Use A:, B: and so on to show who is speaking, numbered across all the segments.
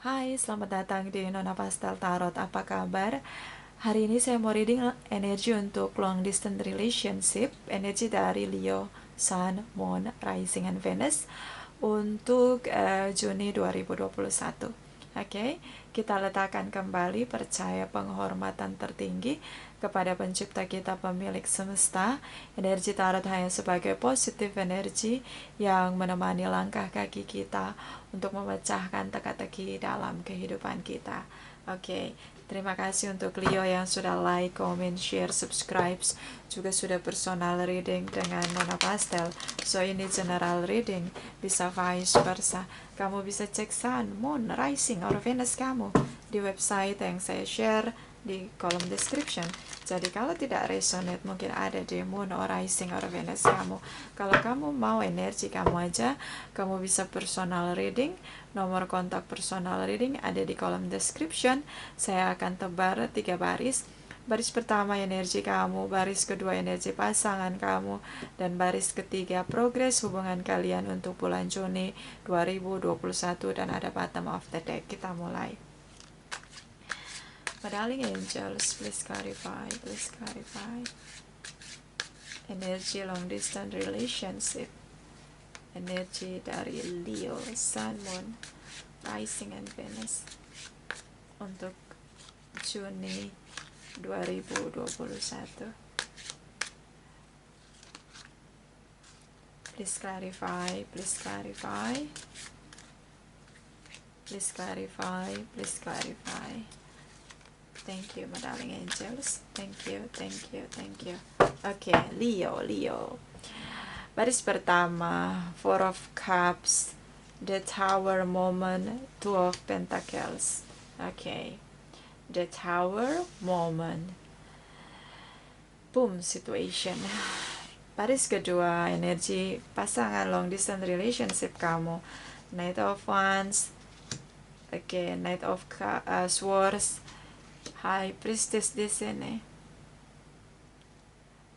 A: Hai, selamat datang di Nona Pastel Tarot. Apa kabar? Hari ini saya mau reading energi untuk long distance relationship, energi dari Leo, Sun, Moon, Rising, and Venus untuk Juni 2021. Oke, kita letakkan kembali percaya penghormatan tertinggi kepada pencipta kita, pemilik semesta. Energi tarot hanya sebagai positif energi yang menemani langkah kaki kita untuk memecahkan teka-teki dalam kehidupan kita. Oke, terima kasih untuk Leo yang sudah like, comment, share, subscribe, juga sudah personal reading dengan Nona Pastel. So ini general reading, bisa vice versa. Kamu bisa cek Sun, Moon, Rising, or Venus kamu di website yang saya share di kolom description. Jadi kalau tidak resonate, mungkin ada di Moon or Rising or Venus kamu. Kalau kamu mau energi kamu aja, kamu bisa personal reading. Nomor kontak personal reading ada di kolom description. Saya akan tebar 3 baris. Baris pertama energi kamu, baris kedua energi pasangan kamu, dan baris ketiga progres hubungan kalian untuk bulan Juni 2021, dan ada bottom of the deck. Kita mulai. My darling angels, please clarify, please clarify. Energi long distance relationship. Energi dari Leo, Sun, Moon, Rising, and Venus untuk Juni 2021. Please clarify, please clarify. Please clarify, please clarify. Thank you, my darling angels. Thank you, thank you, thank you. Oke, Leo. Baris pertama, Four of Cups, The Tower moment, Two of Pentacles. Oke, The Tower moment. Boom, situation. Baris kedua, energi pasangan long distance relationship kamu. Knight of Wands. Oke, Knight of Swords. High Priestess di sini.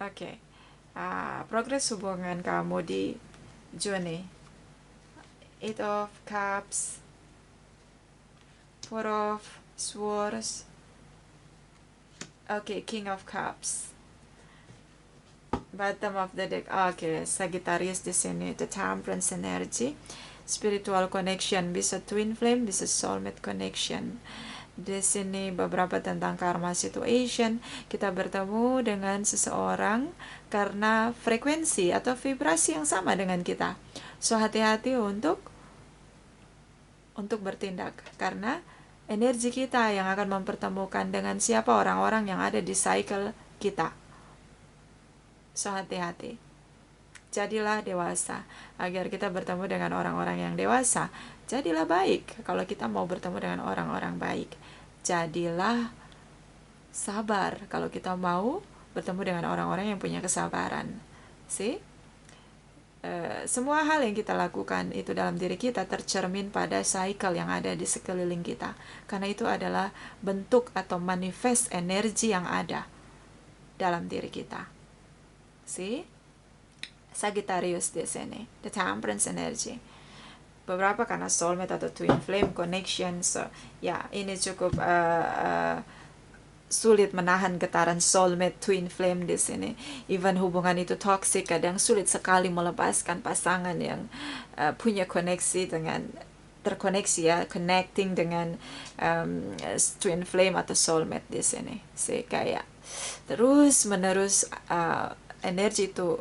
A: Oke. Progres hubungan kamu di Juni. Eight of Cups, Four of Swords. Oke, King of Cups. Bottom of the deck. Oke, Sagittarius di sini. The Temperance energy. Spiritual connection, bisa twin flame, bisa soulmate connection. Di sini beberapa tentang karma situation. Kita bertemu dengan seseorang karena frekuensi atau vibrasi yang sama dengan kita. So hati-hati untuk bertindak, karena energi kita yang akan mempertemukan dengan siapa orang-orang yang ada di cycle kita. So hati-hati. Jadilah dewasa agar kita bertemu dengan orang-orang yang dewasa. Jadilah baik kalau kita mau bertemu dengan orang-orang baik. Jadilah sabar kalau kita mau bertemu dengan orang-orang yang punya kesabaran. Semua hal yang kita lakukan itu dalam diri kita tercermin pada cycle yang ada di sekeliling kita. Karena itu adalah bentuk atau manifest energi yang ada dalam diri kita. Sagittarius di sini, the temperance energy. Beberapa karena soulmate atau twin flame connection. So, ya, ini cukup sulit menahan getaran soulmate twin flame di sini. Even hubungan itu toxic, kadang sulit sekali melepaskan pasangan yang punya koneksi dengan terkoneksi ya, connecting dengan twin flame atau soulmate di sini. Kayak terus menerus energi itu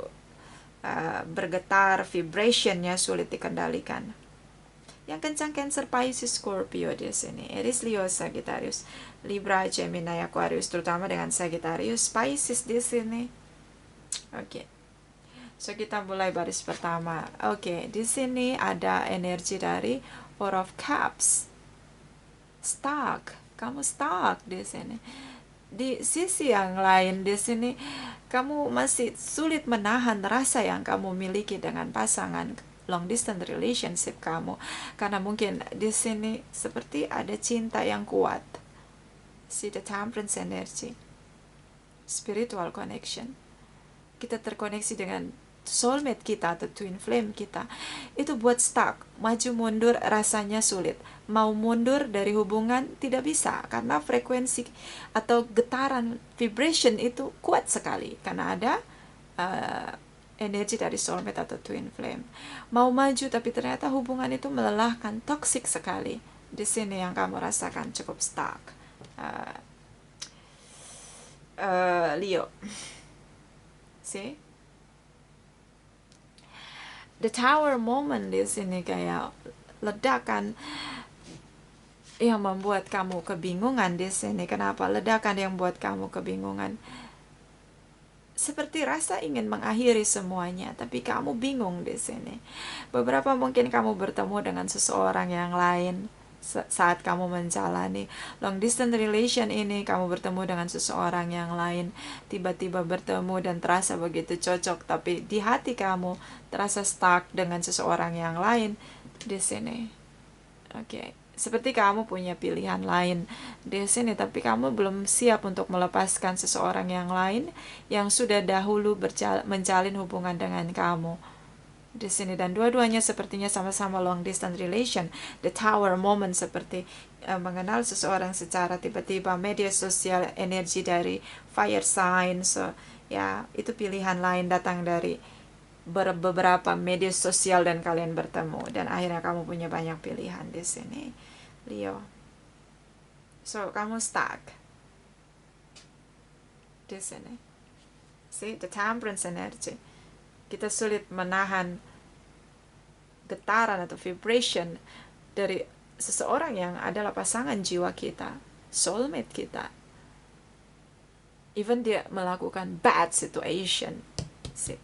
A: bergetar, vibrationnya sulit dikendalikan. Yang kencang Cancer, Pisces, Scorpio di sini. Aries, Leo, Sagittarius, Libra, Gemini, Aquarius, terutama dengan Sagittarius, Pisces di sini. Oke. So kita mulai baris pertama. Oke, di sini ada energi dari Four of Cups. Stuck. Kamu stuck di sini. Di sisi yang lain di sini kamu masih sulit menahan rasa yang kamu miliki dengan pasangan long distance relationship kamu, karena mungkin di sini seperti ada cinta yang kuat. The temperance energy, spiritual connection. Kita terkoneksi dengan soulmate kita atau twin flame kita itu buat stuck, maju mundur rasanya sulit, mau mundur dari hubungan tidak bisa karena frekuensi atau getaran vibration itu kuat sekali karena ada energi dari soulmate atau twin flame. Mau maju tapi ternyata hubungan itu melelahkan, toksik sekali. Di sini yang kamu rasakan cukup stuck. Leo, see? The Tower moment di sini kayak ledakan yang membuat kamu kebingungan di sini. Kenapa ledakan yang buat kamu kebingungan? Seperti rasa ingin mengakhiri semuanya, tapi kamu bingung di sini. Beberapa mungkin kamu bertemu dengan seseorang yang lain saat kamu menjalani long distance relation ini. Kamu bertemu dengan seseorang yang lain, tiba-tiba bertemu dan terasa begitu cocok, tapi di hati kamu terasa stuck dengan seseorang yang lain di sini. Oke. Seperti kamu punya pilihan lain di sini, tapi kamu belum siap untuk melepaskan seseorang yang lain yang sudah dahulu menjalin hubungan dengan kamu di sini. Dan dua-duanya sepertinya sama-sama long distance relation. The Tower moment seperti mengenal seseorang secara tiba-tiba, media sosial, energi dari fire sign. So, ya, itu pilihan lain datang dari beberapa media sosial dan kalian bertemu dan akhirnya kamu punya banyak pilihan di sini, Leo. So kamu stuck di sini. See, the temperance energy. Kita sulit menahan getaran atau vibration dari seseorang yang adalah pasangan jiwa kita, soulmate kita. Even dia melakukan bad situation. See.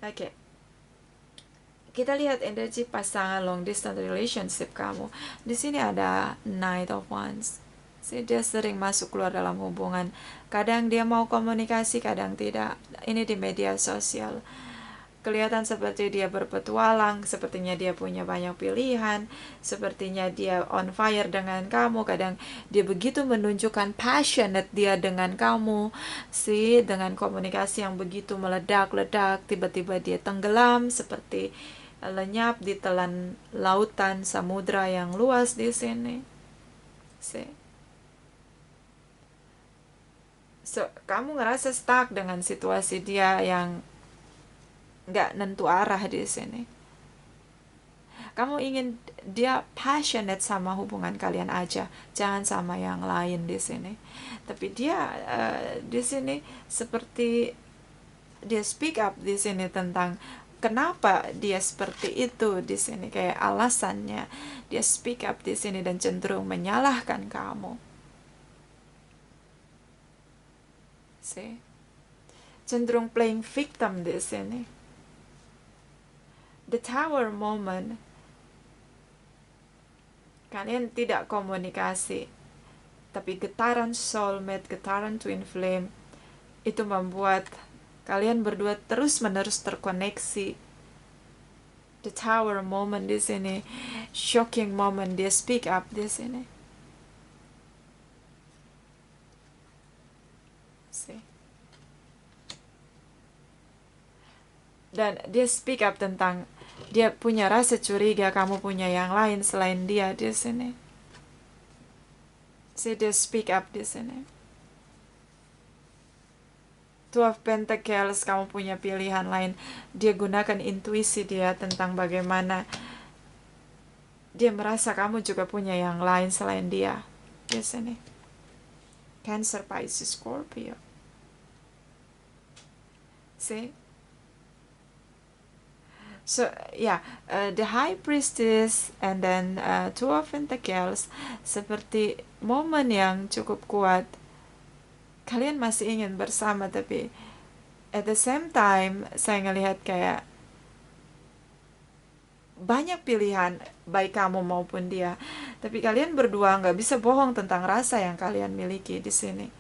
A: Oke. Kita lihat energi pasangan long distance relationship kamu. Di sini ada Knight of Wands. Dia sering masuk keluar dalam hubungan. Kadang dia mau komunikasi, kadang tidak. Ini di media sosial. Kelihatan seperti dia berpetualang, sepertinya dia punya banyak pilihan, sepertinya dia on fire dengan kamu. Kadang dia begitu menunjukkan passionate dia dengan kamu, dengan komunikasi yang begitu meledak-ledak, tiba-tiba dia tenggelam seperti lenyap di telan lautan samudra yang luas di sini. So, kamu ngerasa stuck dengan situasi dia yang nggak nentu arah di sini. Kamu ingin dia passionate sama hubungan kalian aja, jangan sama yang lain di sini. Tapi dia di sini seperti dia speak up di sini tentang kenapa dia seperti itu di sini, kayak alasannya dia speak up di sini dan cenderung menyalahkan kamu. See? Cenderung playing victim di sini. The Tower moment, kalian tidak komunikasi, tapi getaran soulmate, getaran twin flame itu membuat kalian berdua terus-menerus terkoneksi. The Tower moment di sini, shocking moment, dia speak up di sini. See? Dan dia speak up tentang dia punya rasa curiga kamu punya yang lain selain dia di sini. Dia speak up di sini. Two of Pentacles, kamu punya pilihan lain. Dia gunakan intuisi dia tentang bagaimana dia merasa kamu juga punya yang lain selain dia di sini. Cancer, Pisces, Scorpio. See? So the High Priestess and then Two of Pentacles seperti momen yang cukup kuat. Kalian masih ingin bersama, tapi at the same time saya ngelihat kayak banyak pilihan baik kamu maupun dia. Tapi kalian berdua nggak bisa bohong tentang rasa yang kalian miliki di sini.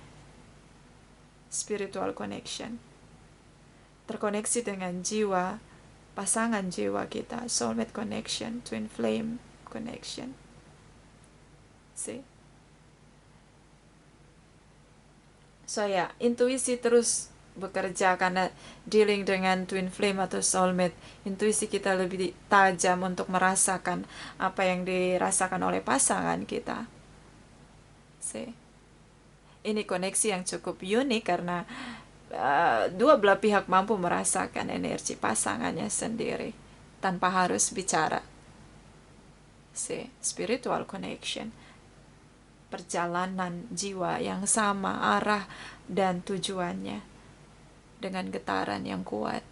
A: Spiritual connection, terkoneksi dengan jiwa, pasangan jiwa kita, soulmate connection, twin flame connection. See? So intuisi terus bekerja karena dealing dengan twin flame atau soulmate. Intuisi kita lebih tajam untuk merasakan apa yang dirasakan oleh pasangan kita. See? Ini koneksi yang cukup unik karena dua belah pihak mampu merasakan energi pasangannya sendiri tanpa harus bicara. See? Spiritual connection. Perjalanan jiwa yang sama arah dan tujuannya dengan getaran yang kuat.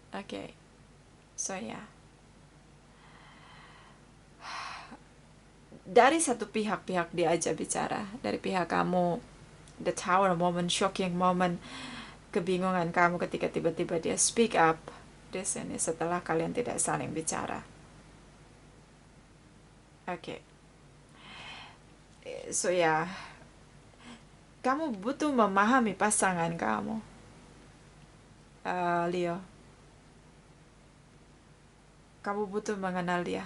A: Okay. So ya. Dari satu pihak dia aja bicara. Dari pihak kamu, the tower moment, shocking moment, kebingungan kamu ketika tiba-tiba dia speak up di sini setelah kalian tidak saling bicara. Okay. So ya, kamu butuh memahami pasangan kamu, Leo. Kamu butuh mengenal dia.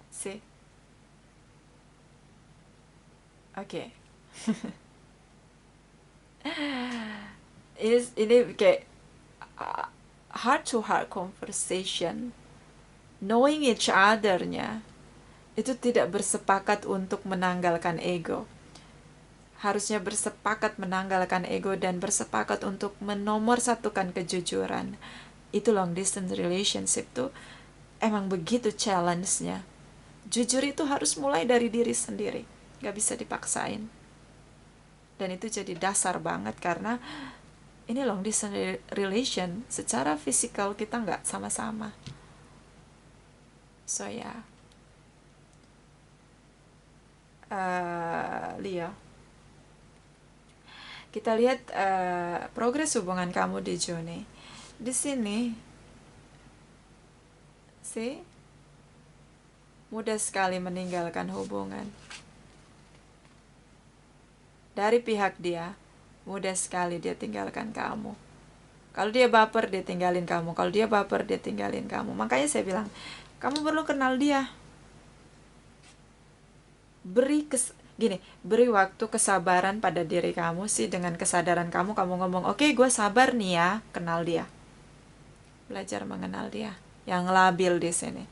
A: See? Oke. Ini kayak heart to heart conversation. Knowing each other-nya itu tidak bersepakat untuk menanggalkan ego. Harusnya bersepakat menanggalkan ego dan bersepakat untuk menomorsatukan kejujuran. Itu long distance relationship tuh emang begitu challenge-nya. Jujur itu harus mulai dari diri sendiri, gak bisa dipaksain. Dan itu jadi dasar banget karena ini long distance relation, secara fisikal kita gak sama-sama. So ya, Leo, kita lihat progres hubungan kamu di Juni. Di sini, see, mudah sekali meninggalkan hubungan. Dari pihak dia, mudah sekali dia tinggalkan kamu. Kalau dia baper, dia tinggalin kamu. Kalau dia baper, dia tinggalin kamu. Makanya saya bilang, kamu perlu kenal dia. Beri waktu kesabaran pada diri kamu sih. Dengan kesadaran kamu ngomong, oke, gue sabar nih ya, kenal dia. Belajar mengenal dia. Yang labil di sini.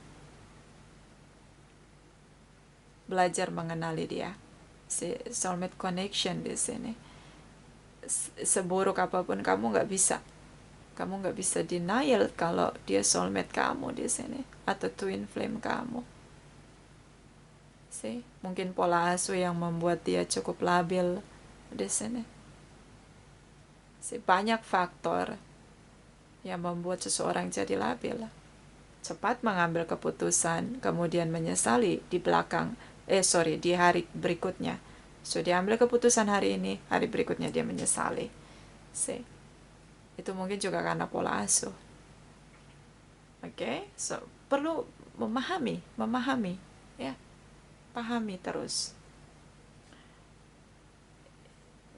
A: Belajar mengenali dia. Si soulmate connection di sini. Seburuk apapun kamu nggak bisa denial kalau dia soulmate kamu di sini atau twin flame kamu. See, mungkin pola asuh yang membuat dia cukup labil di sini. See, banyak faktor yang membuat seseorang jadi labil. Cepat mengambil keputusan, kemudian menyesali di hari berikutnya. So, dia ambil keputusan hari ini, hari berikutnya dia menyesali. See, itu mungkin juga karena pola asuh. Oke, so perlu memahami, ya, pahami terus.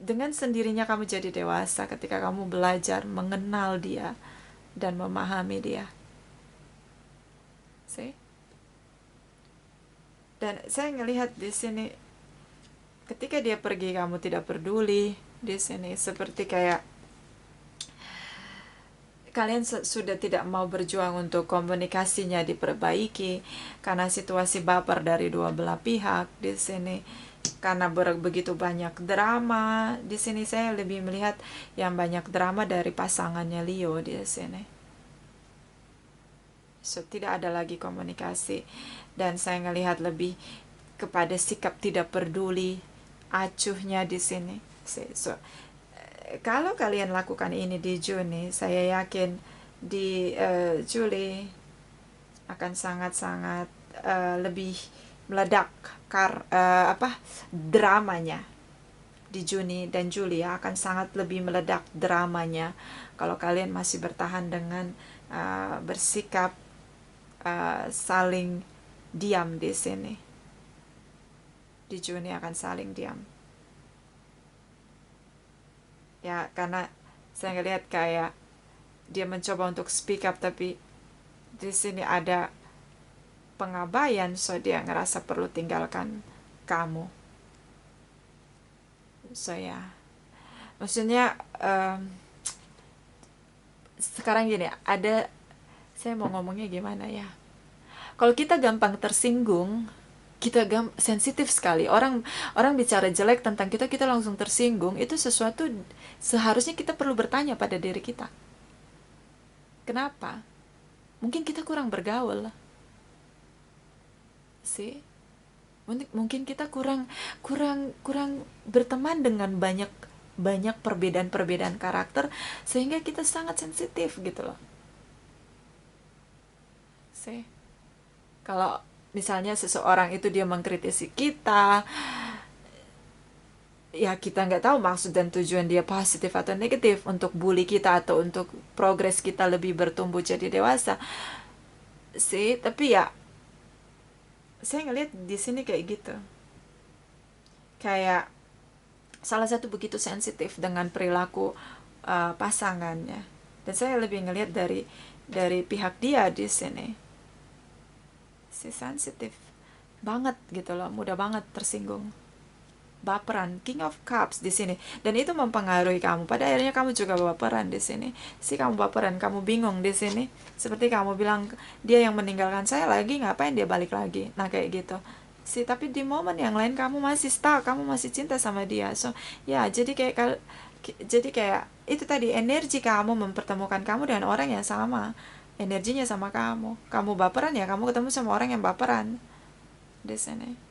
A: Dengan sendirinya kamu jadi dewasa ketika kamu belajar mengenal dia dan memahami dia. See? Dan saya ngelihat di sini ketika dia pergi kamu tidak peduli di sini, seperti kayak kalian sudah tidak mau berjuang untuk komunikasinya diperbaiki karena situasi baper dari dua belah pihak di sini. Karena begitu banyak drama di sini, saya lebih melihat yang banyak drama dari pasangannya Leo di sini. So, tidak ada lagi komunikasi dan saya ngelihat lebih kepada sikap tidak peduli, acuhnya di sini. So, kalau kalian lakukan ini di Juni, saya yakin di Juli akan sangat-sangat lebih meledak dramanya. Di Juni dan Juli akan sangat lebih meledak dramanya kalau kalian masih bertahan dengan bersikap saling diam di sini. Di Juni akan saling diam. Ya, karena saya ngelihat kayak dia mencoba untuk speak up, tapi di sini ada pengabaian, so dia ngerasa perlu tinggalkan kamu. So ya, maksudnya sekarang gini, saya mau ngomongnya gimana ya? Kalau kita gampang tersinggung, kita sensitif sekali. Orang orang bicara jelek tentang kita, kita langsung tersinggung. Itu sesuatu seharusnya kita perlu bertanya pada diri kita. Kenapa? Mungkin kita kurang bergaul. Sih. Mungkin kita kurang kurang berteman dengan banyak perbedaan-perbedaan karakter sehingga kita sangat sensitif gitu loh. Sih. Kalau misalnya seseorang itu dia mengkritisi kita, ya kita nggak tahu maksud dan tujuan dia positif atau negatif untuk bully kita atau untuk progres kita lebih bertumbuh jadi dewasa sih. Tapi ya saya ngelihat di sini kayak gitu, kayak salah satu begitu sensitif dengan perilaku pasangannya, dan saya lebih ngelihat dari pihak dia di sini, si sensitif banget gitu loh, mudah banget tersinggung, baperan, King of Cups di sini, dan itu mempengaruhi kamu. Pada akhirnya kamu juga baperan di sini. Kamu baperan, kamu bingung di sini. Seperti kamu bilang, dia yang meninggalkan saya lagi, ngapain dia balik lagi? Nah kayak gitu. Tapi di momen yang lain kamu masih stuck, kamu masih cinta sama dia. So ya, jadi kayak itu tadi, energi kamu mempertemukan kamu dengan orang yang sama, energinya sama kamu. Kamu baperan ya, kamu ketemu sama orang yang baperan di sini.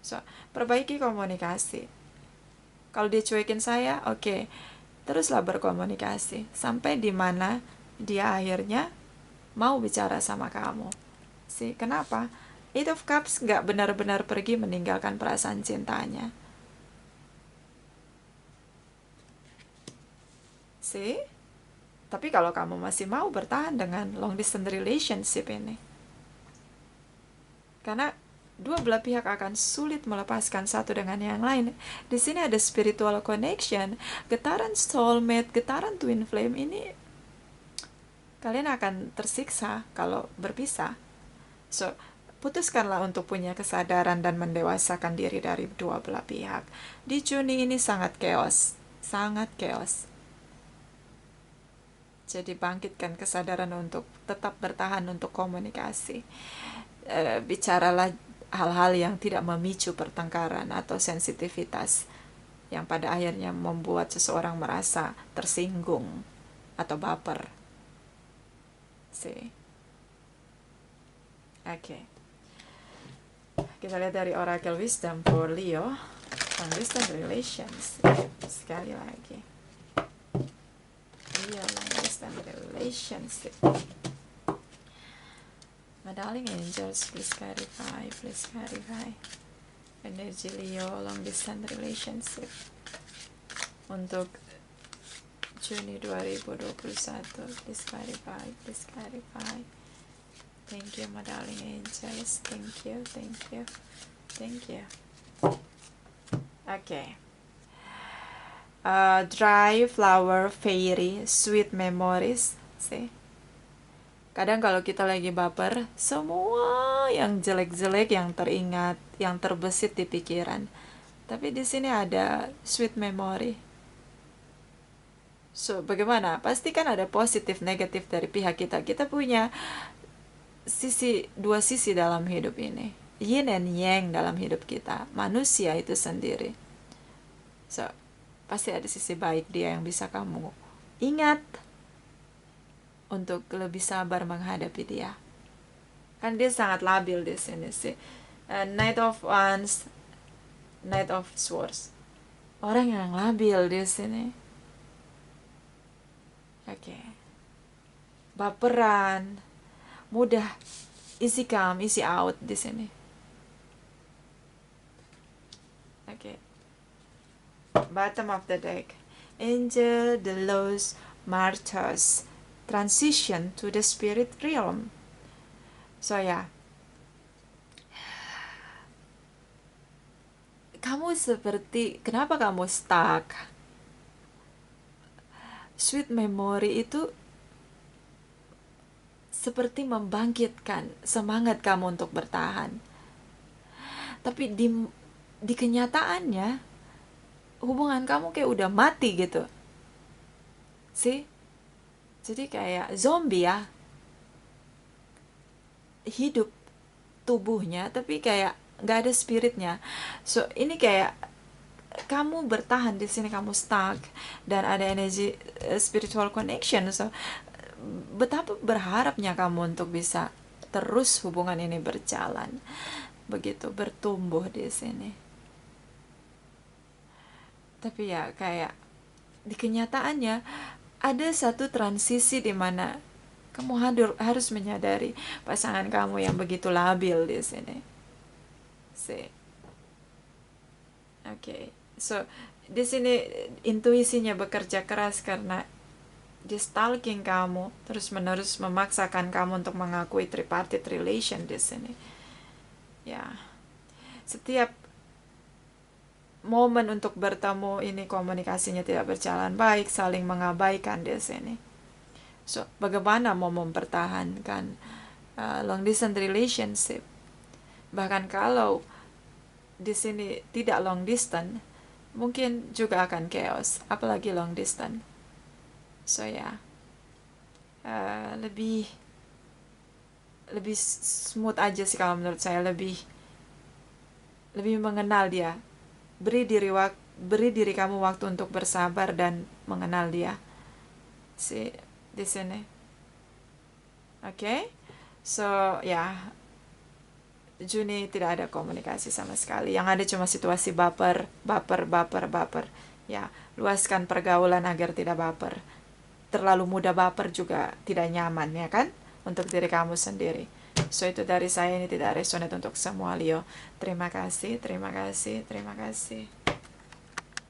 A: So, perbaiki komunikasi. Kalau dia cuekin saya, oke, teruslah berkomunikasi sampai di mana dia akhirnya mau bicara sama kamu. Kenapa? Eight of Cups nggak benar-benar pergi meninggalkan perasaan cintanya. Tapi kalau kamu masih mau bertahan dengan long distance relationship ini, karena dua belah pihak akan sulit melepaskan satu dengan yang lain. Di sini ada spiritual connection, getaran soulmate, getaran twin flame ini. Kalian akan tersiksa kalau berpisah. So, putuskanlah untuk punya kesadaran dan mendewasakan diri dari dua belah pihak. Di Juni ini sangat chaos, sangat chaos. Jadi bangkitkan kesadaran untuk tetap bertahan untuk komunikasi. Bicaralah hal-hal yang tidak memicu pertengkaran atau sensitivitas yang pada akhirnya membuat seseorang merasa tersinggung atau baper. Oke. Kita lihat dari Oracle Wisdom for Leo, long distance relations. Sekali lagi, Leo, long distance relationship. My darling angels, please clarify energi Leo long distance relationship untuk Juni 2021. Please clarify. Thank you, my darling angels. Thank you. Okay. Dry flower fairy sweet memories. Kadang kalau kita lagi baper, semua yang jelek-jelek yang teringat, yang terbesit di pikiran. Tapi di sini ada sweet memory. So, bagaimana? Pasti kan ada positif negatif dari pihak kita. Kita punya dua sisi dalam hidup ini. Yin and yang dalam hidup kita. Manusia itu sendiri. So, pasti ada sisi baik dia yang bisa kamu ingat untuk lebih sabar menghadapi dia. Kan dia sangat labil di sini sih. Knight of Wands, Knight of Swords. Orang yang labil di sini. Oke. Baperan, mudah easy come, easy out di sini. Oke. Bottom of the deck. Angel, the Lost Martyrs. Transition to the spirit realm. So ya, kamu seperti, kenapa kamu stuck? Sweet memory itu seperti membangkitkan semangat kamu untuk bertahan. Tapi di kenyataannya, hubungan kamu kayak udah mati gitu sih. Jadi kayak zombie ya, hidup tubuhnya tapi kayak nggak ada spiritnya. So ini kayak kamu bertahan di sini, kamu stuck, dan ada energi spiritual connection. So betapa berharapnya kamu untuk bisa terus hubungan ini berjalan, begitu bertumbuh di sini. Tapi ya kayak di kenyataannya ada satu transisi di mana kamu harus menyadari pasangan kamu yang begitu labil di sini. See. Oke. So di sini intuisinya bekerja keras karena dia stalking kamu, terus-menerus memaksakan kamu untuk mengakui tripartite relation di sini. Ya. Setiap momen untuk bertemu ini komunikasinya tidak berjalan baik, saling mengabaikan di sini. So, bagaimana mau mempertahankan long distance relationship? Bahkan kalau di sini tidak long distance, mungkin juga akan chaos, apalagi long distance. So ya, lebih smooth aja sih kalau menurut saya, lebih mengenal dia. Beri diri kamu waktu untuk bersabar dan mengenal dia di sini. Oke. So ya, Juni tidak ada komunikasi sama sekali. Yang ada cuma situasi baper. Ya, luaskan pergaulan agar tidak baper. Terlalu mudah baper juga tidak nyaman, ya kan? Untuk diri kamu sendiri. So itu dari saya, ini tidak resonate untuk semua Leo. Terima kasih.